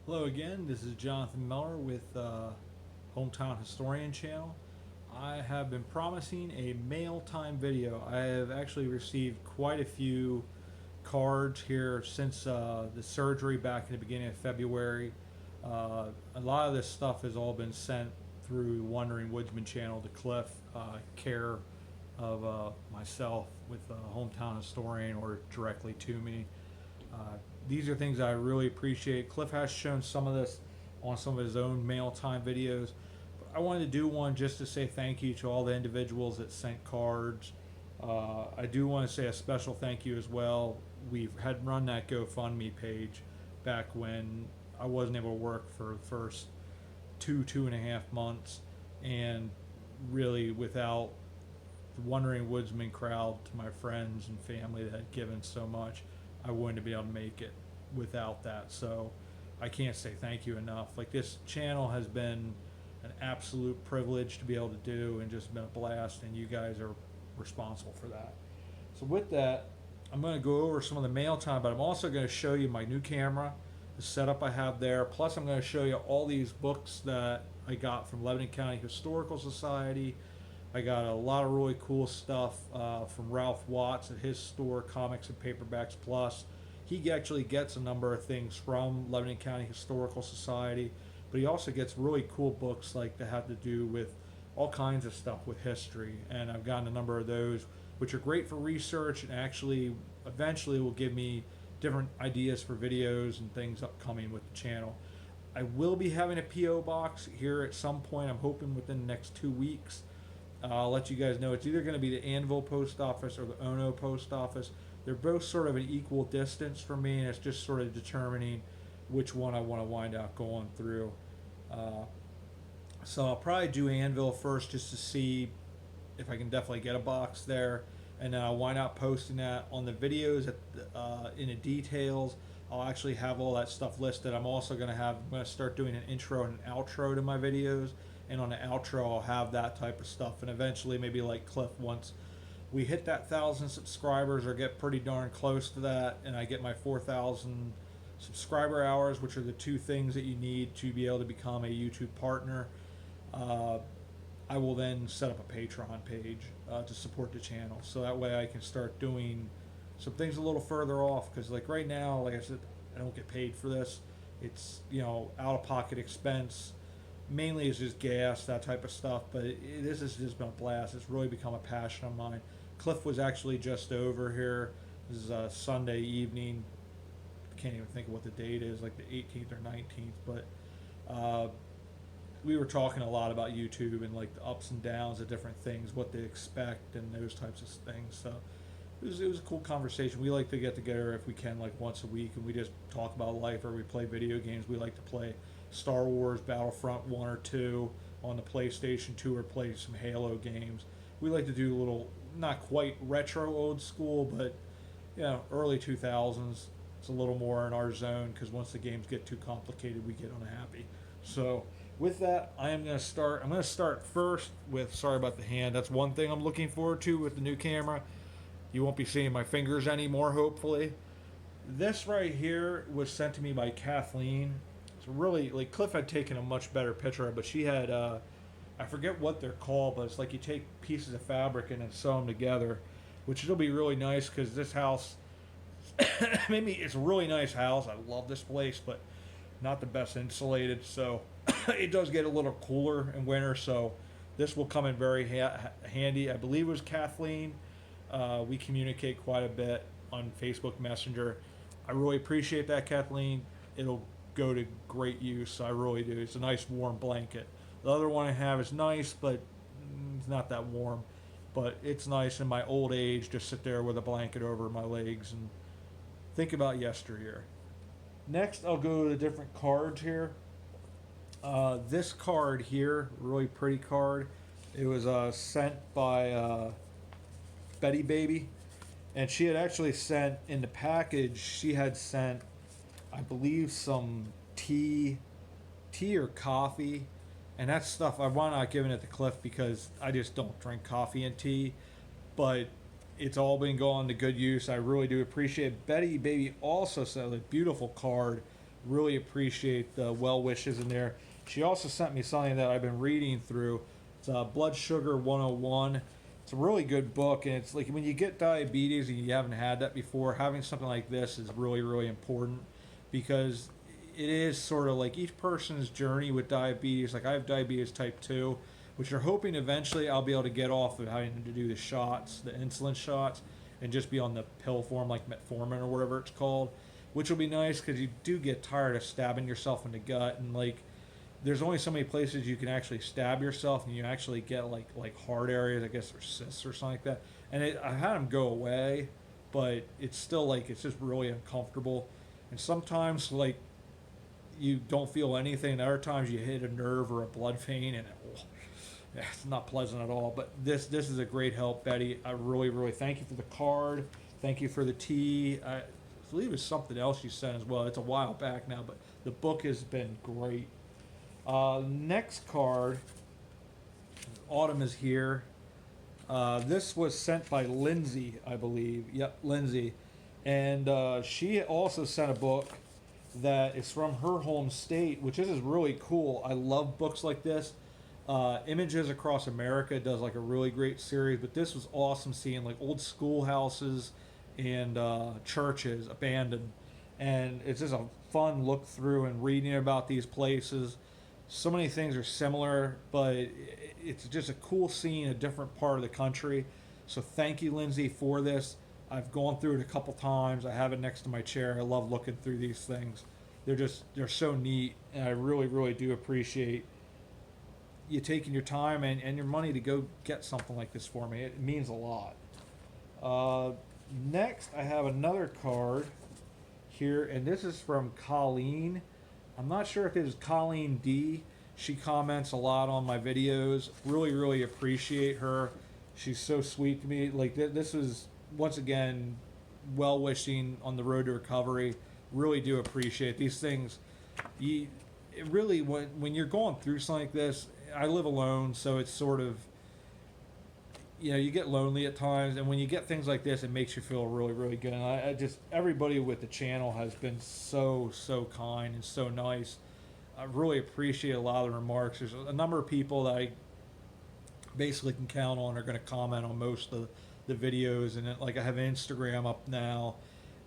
Hello again, this is Jonathan Miller with Hometown Historian channel. I have been promising a mail time video. I have actually received quite a few cards here since the surgery back in the beginning of February. A lot of this stuff has all been sent through Wandering Woodsman channel to Cliff, care of myself with Hometown Historian, or directly to me. These are things I really appreciate. Cliff has shown some of this on some of his own mail time videos. But I wanted to do one just to say thank you to all the individuals that sent cards. I do want to say a special thank you as well. We've had run that GoFundMe page back when I wasn't able to work for the first two and a half months, and really without the Wandering Woodsman crowd, to my friends and family that had given so much, I wouldn't be able to make it without that. So I can't say thank you enough. Like, this channel has been an absolute privilege to be able to do, and just been a blast, and you guys are responsible for that. So with that, I'm going to go over some of the mail time, but I'm also going to show you my new camera, the setup I have there. Plus I'm going to show you all these books that I got from Lebanon County Historical Society. I got a lot of really cool stuff from Ralph Watts at his store, Comics and Paperbacks Plus. He actually gets a number of things from Lebanon County Historical Society, but he also gets really cool books like that have to do with all kinds of stuff with history. And I've gotten a number of those, which are great for research, and actually eventually will give me different ideas for videos and things upcoming with the channel. I will be having a P.O. box here at some point. I'm hoping within the next 2 weeks. I'll let you guys know. It's either going to be the Anvil Post Office or the Ono Post Office. They're both sort of an equal distance for me, and it's just sort of determining which one I want to wind up going through. So I'll probably do Anvil first, just to see if I can definitely get a box there, and then I'll wind up posting that on the videos in the details. I'll actually have all that stuff listed. I'm going to start doing an intro and an outro to my videos, and on the outro I'll have that type of stuff. And eventually, maybe like Cliff, once we hit that 1,000 subscribers or get pretty darn close to that, and I get my 4,000 subscriber hours, which are the two things that you need to be able to become a YouTube partner, I will then set up a Patreon page to support the channel, so that way I can start doing some things a little further off. Because like right now, like I said, I don't get paid for this. It's, out of pocket expense. Mainly it's just gas, that type of stuff. But this has just been a blast. It's really become a passion of mine. Cliff was actually just over here. This is a Sunday evening. I can't even think of what the date is, like the 18th or 19th. But we were talking a lot about YouTube and like the ups and downs of different things, what to expect, and those types of things. So it was a cool conversation. We like to get together if we can, like once a week, and we just talk about life, or we play video games. We like to play Star Wars Battlefront 1 or 2 on the PlayStation 2, or play some Halo games. We like to do a little, not quite retro old school, but early 2000s. It's a little more in our zone, because once the games get too complicated, we get unhappy. So with that, I'm going to start first with, sorry about the hand. That's one thing I'm looking forward to with the new camera. You won't be seeing my fingers anymore, hopefully. This right here was sent to me by Kathleen. It's really, like, Cliff had taken a much better picture of it, but she had, I forget what they're called, but it's like you take pieces of fabric and then sew them together, which will be really nice, because this house, maybe it's a really nice house. I love this place, but not the best insulated, so it does get a little cooler in winter, so this will come in very handy. I believe it was Kathleen. We communicate quite a bit on Facebook Messenger. I really appreciate that, Kathleen. It'll go to great use. I really do. It's a nice warm blanket. The other one I have is nice, but it's not that warm. But it's nice in my old age, just sit there with a blanket over my legs and think about yesteryear. Next, I'll go to the different cards here. This card here, really pretty card. It was sent by Betty Baby, and she had actually sent in the package, she had sent, I believe, some tea or coffee, and that stuff I wound up giving it to Cliff, because I just don't drink coffee and tea, but it's all been going to good use. I really do appreciate it. Betty Baby also sent a beautiful card Really appreciate the well wishes in there. She also sent me something that I've been reading through. It's Blood Sugar 101. It's a really good book, and it's like when you get diabetes and you haven't had that before, having something like this is really, really important because it is sort of like each person's journey with diabetes. Like I have diabetes type 2, which are hoping eventually I'll be able to get off of having to do the shots, the insulin shots, and just be on the pill form like metformin or whatever it's called, which will be nice because you do get tired of stabbing yourself in the gut, and like there's only so many places you can actually stab yourself, and you actually get like hard areas, I guess, or cysts or something like that. And I had them go away, but it's still like it's just really uncomfortable. And sometimes like you don't feel anything. And other times you hit a nerve or a blood vein, and it's not pleasant at all. But this is a great help, Betty. I really thank you for the card. Thank you for the tea. I believe it's something else you sent as well. It's a while back now, but the book has been great. Next card, Autumn is here. This was sent by Lindsay, I believe. Yep, Lindsay. And she also sent a book that is from her home state, which is really cool. I love books like this. Images Across America does like a really great series, but this was awesome seeing like old schoolhouses and churches abandoned. And it's just a fun look through and reading about these places. So many things are similar, but it's just a cool seeing a different part of the country. So thank you, Lindsay, for this. I've gone through it a couple times. I have it next to my chair. I love looking through these things. They're so neat, and I really do appreciate you taking your time and your money to go get something like this for me. It means a lot. Next, I have another card here, and this is from Colleen. I'm not sure if it is Colleen D. She comments a lot on my videos. Really appreciate her. She's so sweet to me. Like this is once again well wishing on the road to recovery. Really do appreciate these things. It really when you're going through something like this, I live alone, so it's sort of you get lonely at times, and when you get things like this, it makes you feel really good. And I just everybody with the channel has been so kind and so nice. I really appreciate a lot of the remarks. There's a number of people that I basically can count on are going to comment on most of the videos, and like I have Instagram up now,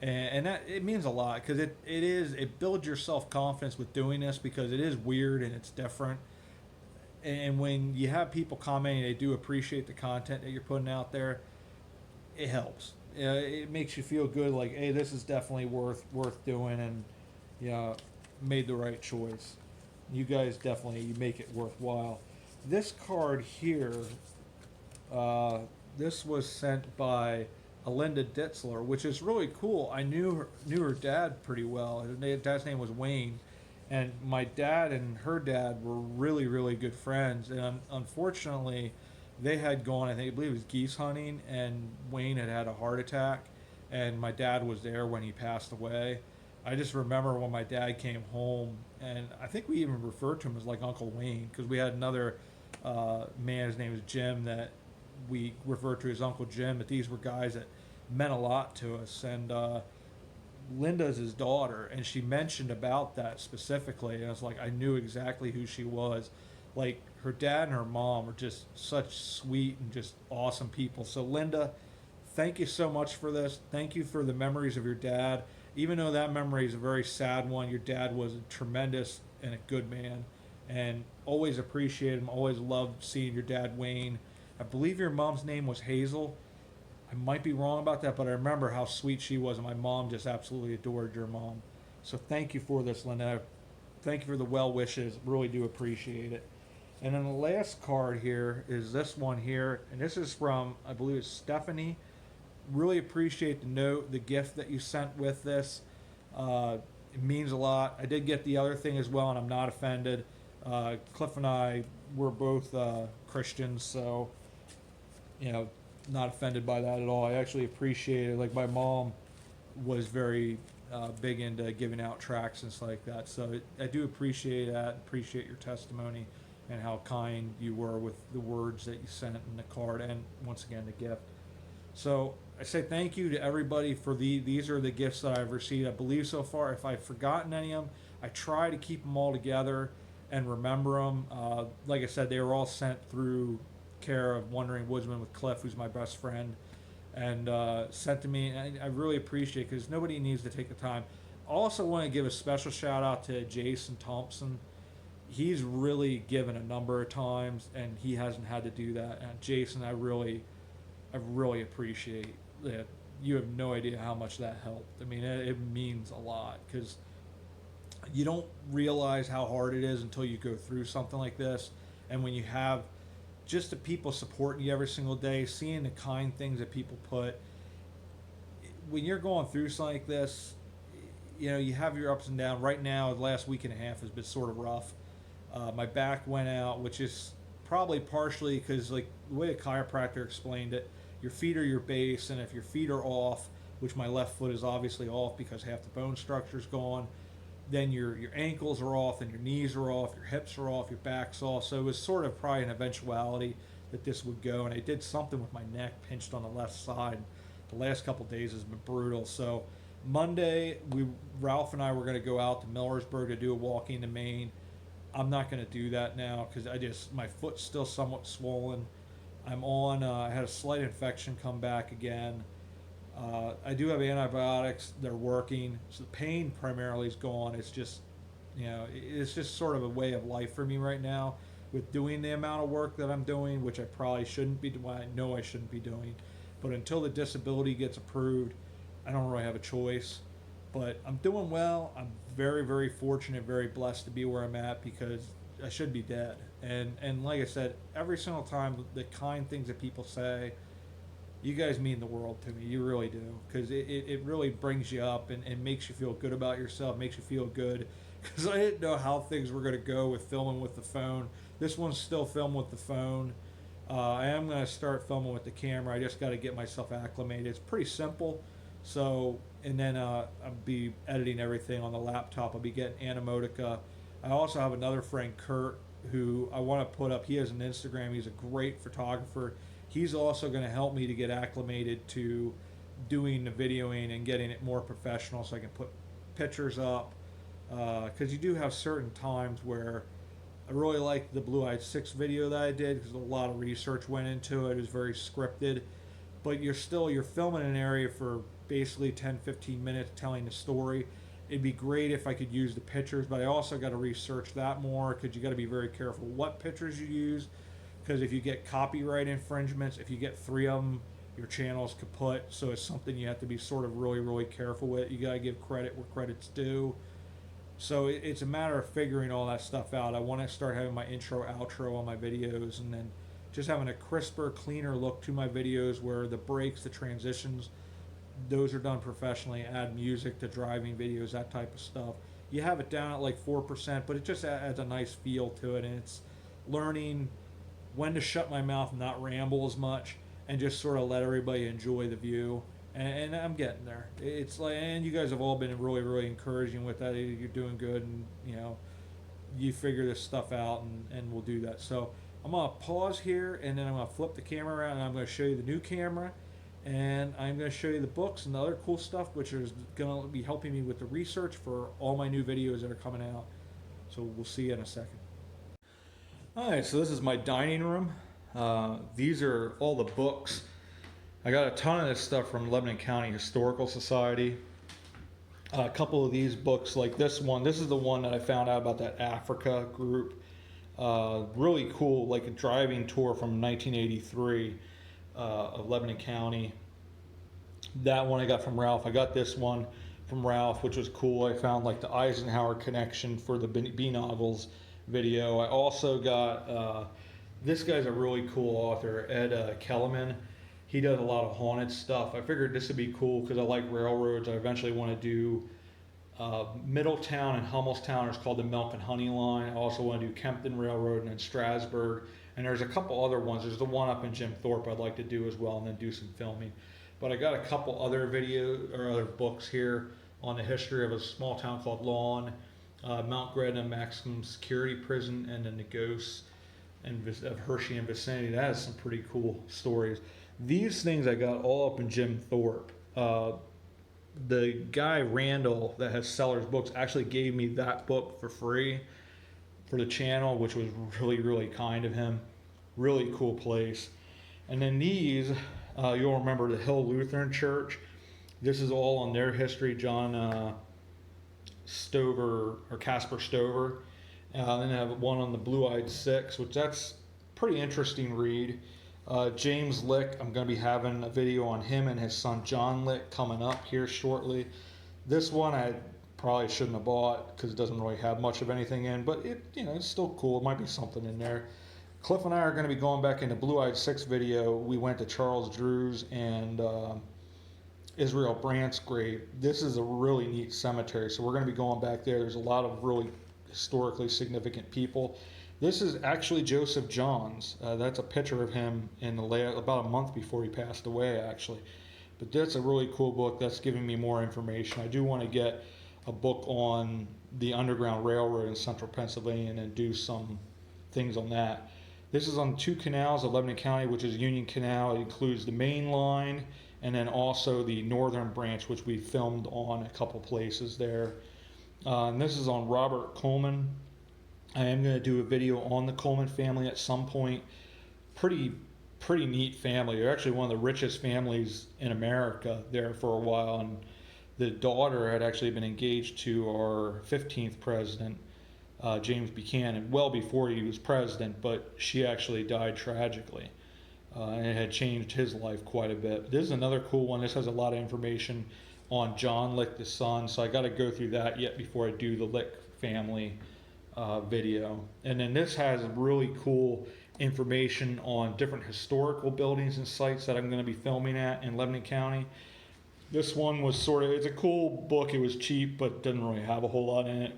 and that it means a lot because it builds your self confidence with doing this because it is weird and it's different. And when you have people commenting, they do appreciate the content that you're putting out there. It helps. It makes you feel good. Like, hey, this is definitely worth doing, and made the right choice. You guys definitely make it worthwhile. This card here, this was sent by Alinda Ditzler, which is really cool. I knew her dad pretty well. Her dad's name was Wayne. And my dad and her dad were really good friends. And unfortunately, they had gone, I believe it was geese hunting, and Wayne had a heart attack. And my dad was there when he passed away. I just remember when my dad came home, and I think we even referred to him as like Uncle Wayne, because we had another man, his name was Jim, that we referred to as Uncle Jim. But these were guys that meant a lot to us. And Linda's his daughter, and she mentioned about that specifically, and I was like, I knew exactly who she was. Like, her dad and her mom are just such sweet and just awesome people. So Linda, thank you so much for this. Thank you for the memories of your dad. Even though that memory is a very sad one, your dad was a tremendous and a good man, and always appreciate him. Always loved seeing your dad, Wayne. I believe your mom's name was Hazel. I might be wrong about that, but I remember how sweet she was, and my mom just absolutely adored your mom. So thank you for this, Linda. Thank you for the well wishes. Really do appreciate it. And then the last card here is this one here, and this is from, I believe it's Stephanie. Really appreciate the note, the gift that you sent with this. It means a lot. I did get the other thing as well, and I'm not offended. Cliff and I were both Christians, so not offended by that at all. I actually appreciate it. Like, my mom was very big into giving out tracts and stuff like that. So I do appreciate that. Appreciate your testimony and how kind you were with the words that you sent in the card, and once again the gift. So I say thank you to everybody for these are the gifts that I've received. I believe so far. If I've forgotten any of them, I try to keep them all together and remember them. Like I said, they were all sent through care of Wandering Woodsman with Cliff, who's my best friend, and sent to me. And I really appreciate it because nobody needs to take the time. I also want to give a special shout out to Jason Thompson. He's really given a number of times, and he hasn't had to do that. And Jason, I really appreciate that. You have no idea how much that helped. I mean, it means a lot because you don't realize how hard it is until you go through something like this. And when you have just the people supporting you every single day, seeing the kind things that people put, when you're going through something like this, you know, you have your ups and downs. Right now, the last week and a half has been sort of rough. My back went out, which is probably partially because, like, the way a chiropractor explained it, your feet are your base, and if your feet are off, which my left foot is obviously off because half the bone structure's gone, then your ankles are off, and your knees are off, your hips are off, your back's off. So it was sort of probably an eventuality that this would go. And I did something with my neck pinched on the left side. The last couple of days has been brutal. So Monday, Ralph and I were going to go out to Millersburg to do a walking to Maine. I'm not going to do that now because my foot's still somewhat swollen. I had a slight infection come back again. I do have antibiotics. They're working. So the pain primarily is gone. It's just, it's just sort of a way of life for me right now with doing the amount of work that I'm doing, which I probably shouldn't be doing. I know I shouldn't be doing. But until the disability gets approved, I don't really have a choice. But I'm doing well. I'm very, very fortunate, very blessed to be where I'm at because I should be dead. And like I said, every single time the kind things that people say, you guys mean the world to me. You really do. Because it really brings you up and makes you feel good about yourself, makes you feel good. Because I didn't know how things were going to go with filming with the phone. This one's still filmed with the phone. I am going to start filming with the camera. I just got to get myself acclimated. It's pretty simple. So, and then I'll be editing everything on the laptop. I'll be getting Animotica. I also have another friend, Kurt, who I want to put up. He has an Instagram. He's a great photographer. He's also going to help me to get acclimated to doing the videoing and getting it more professional so I can put pictures up. Because you do have certain times where I really liked the Blue Eyed Six video that I did because a lot of research went into it. It was very scripted. But you're filming an area for basically 10-15 minutes telling the story. It'd be great if I could use the pictures, but I also got to research that more because you got to be very careful what pictures you use. Because if you get copyright infringements, if you get 3 of them, your channel's kaput. So it's something you have to be sort of really, really careful with. You got to give credit where credit's due. So it's a matter of figuring all that stuff out. I want to start having my intro, outro on my videos, and then just having a crisper, cleaner look to my videos where the breaks, the transitions, those are done professionally. Add music to driving videos, that type of stuff. You have it down at like 4%, but it just adds a nice feel to it, and it's learning when to shut my mouth and not ramble as much and just sort of let everybody enjoy the view. And I'm getting there. It's like, and you guys have all been really, really encouraging with that. You're doing good, and you figure this stuff out, and we'll do that. So I'm gonna pause here, and then I'm gonna flip the camera around, and I'm gonna show you the new camera, and I'm gonna show you the books and the other cool stuff, which is gonna be helping me with the research for all my new videos that are coming out. So we'll see you in a second. All right, so this is my dining room. These are all the books. I got a ton of this stuff from Lebanon County Historical Society. A couple of these books, like this one. This is the one that I found out about that Africa group. Really cool, like a driving tour from 1983 of Lebanon County. That one I got from Ralph. I got this one from Ralph, which was cool. I found like the Eisenhower connection for the Beanoggles video. I also got, this guy's a really cool author, Ed Coleman. He does a lot of haunted stuff. I figured this would be cool because I like railroads. I eventually want to do Middletown and Hummelstown is called the Milk and Honey Line. I also want to do Kempton Railroad and then Strasburg. And there's a couple other ones. There's the one up in Jim Thorpe I'd like to do as well, and then do some filming. But I got a couple other other books here on the history of a small town called Lawn, Mount Gretna Maximum Security Prison, and then the ghosts of Hershey and vicinity. That has some pretty cool stories. These things I got all up in Jim Thorpe. the guy Randall that has Sellers Books actually gave me that book for free for the channel, which was really, really kind of him. Really cool place. And then these, you'll remember the Hill Lutheran Church. This is all on their history, John Stover, or Casper Stover. Then I have one on the Blue-Eyed Six, which that's pretty interesting read. James Lick, I'm going to be having a video on him and his son John Lick coming up here shortly. This one I probably shouldn't have bought because it doesn't really have much of anything in, but it's still cool. It might be something in there. Cliff and I are going to be going back into Blue-Eyed Six video. We went to Charles Drew's and Israel Brandt's grave. This is a really neat cemetery, so we're going to be going back there. There's a lot of really historically significant people. This is actually Joseph Johns. That's a picture of him in about a month before he passed away, actually. But that's a really cool book. That's giving me more information. I do want to get a book on the Underground Railroad in central Pennsylvania and do some things on that. This is on two canals of Lebanon County, which is Union Canal. It includes the main line and then also the northern branch, which we filmed on a couple places there. And this is on Robert Coleman. I am going to do a video on the Coleman family at some point. Pretty neat family. They're actually one of the richest families in America there for a while. And the daughter had actually been engaged to our 15th president, James Buchanan, well before he was president, but she actually died tragically. And it had changed his life quite a bit. This is another cool one. This has a lot of information on John Lick, the son, so I got to go through that yet before I do the Lick family video. And then this has really cool information on different historical buildings and sites that I'm going to be filming at in Lebanon County. This one was it's a cool book. It was cheap, but didn't really have a whole lot in it.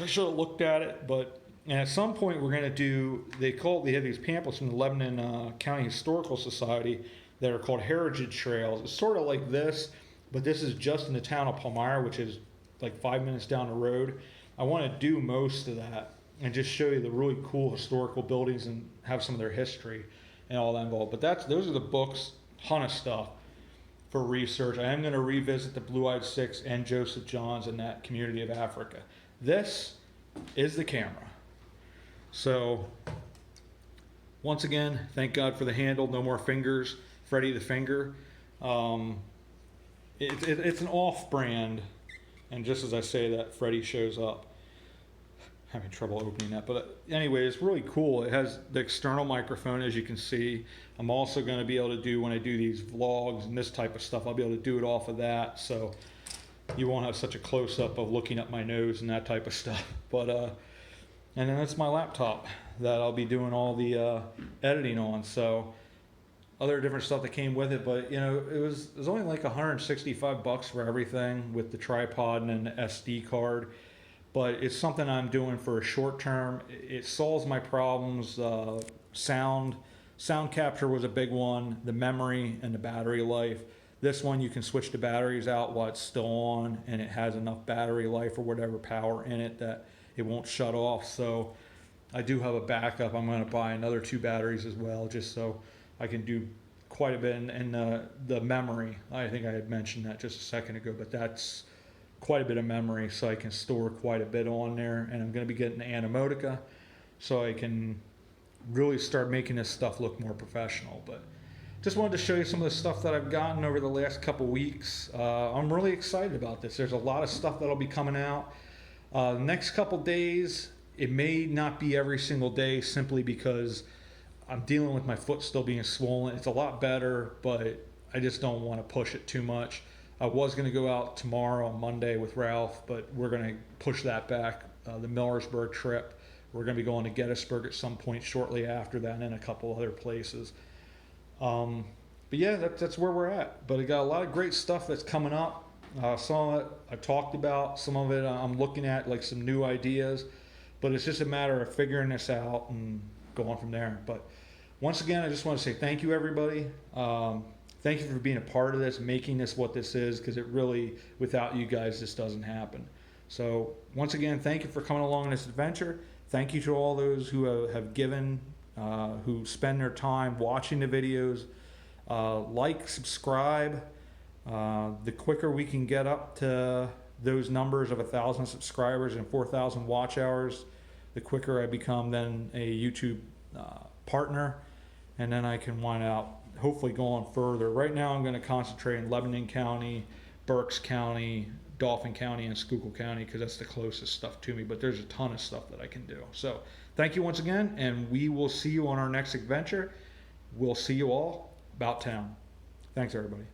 I should have looked at it, but at some point we're going to do, they have these pamphlets from the Lebanon County Historical Society that are called Heritage Trails. It's sort of like this, but this is just in the town of Palmyra, which is like 5 minutes down the road. I want to do most of that and just show you the really cool historical buildings and have some of their history and all that involved. But those are the books, ton of stuff for research. I am going to revisit the Blue-Eyed Six and Joseph Johns in that community of Africa. This is the camera. So once again, thank God for the handle. No more fingers. Freddy the Finger. It's an off-brand, and just as I say that, Freddy shows up. Having trouble opening that, but anyway, it's really cool. It has the external microphone, as you can see. I'm also going to be able to do, when I do these vlogs and this type of stuff, I'll be able to do it off of that, so you won't have such a close-up of looking up my nose and that type of stuff. But and then that's my laptop that I'll be doing all the editing on. So other different stuff that came with it, but it was only like $165 for everything with the tripod and an SD card. But it's something I'm doing for a short term. It solves my problems. Sound capture was a big one, the memory and the battery life. This one you can switch the batteries out while it's still on, and it has enough battery life or whatever power in it that it won't shut off. So I do have a backup. I'm going to buy another 2 batteries as well, just so I can do quite a bit. And the memory, I think I had mentioned that just a second ago, but that's quite a bit of memory, so I can store quite a bit on there. And I'm going to be getting the Animotica so I can really start making this stuff look more professional. But just wanted to show you some of the stuff that I've gotten over the last couple weeks. I'm really excited about this. There's a lot of stuff that'll be coming out. The next couple days, it may not be every single day, simply because I'm dealing with my foot still being swollen. It's a lot better, but I just don't want to push it too much. I was going to go out tomorrow on Monday with Ralph, but we're going to push that back. The Millersburg trip, we're going to be going to Gettysburg at some point shortly after that, and a couple other places. But yeah, that's where we're at. But I got a lot of great stuff that's coming up. Some of it I talked about, some of it I'm looking at, like some new ideas. But it's just a matter of figuring this out and going from there. But once again, I just want to say thank you, everybody. Thank you for being a part of this, making this what this is, because it really, without you guys, this doesn't happen. So once again, thank you for coming along on this adventure. Thank you to all those who have given, who spend their time watching the videos. Like, subscribe, The quicker we can get up to those numbers of 1,000 subscribers and 4,000 watch hours, the quicker I become then a YouTube partner, and then I can wind out hopefully go on further. Right now I'm going to concentrate in Lebanon County, Berks County, Dauphin County, and Schuylkill County because that's the closest stuff to me, but there's a ton of stuff that I can do. So thank you once again, and we will see you on our next adventure. We'll see you all about town. Thanks, everybody.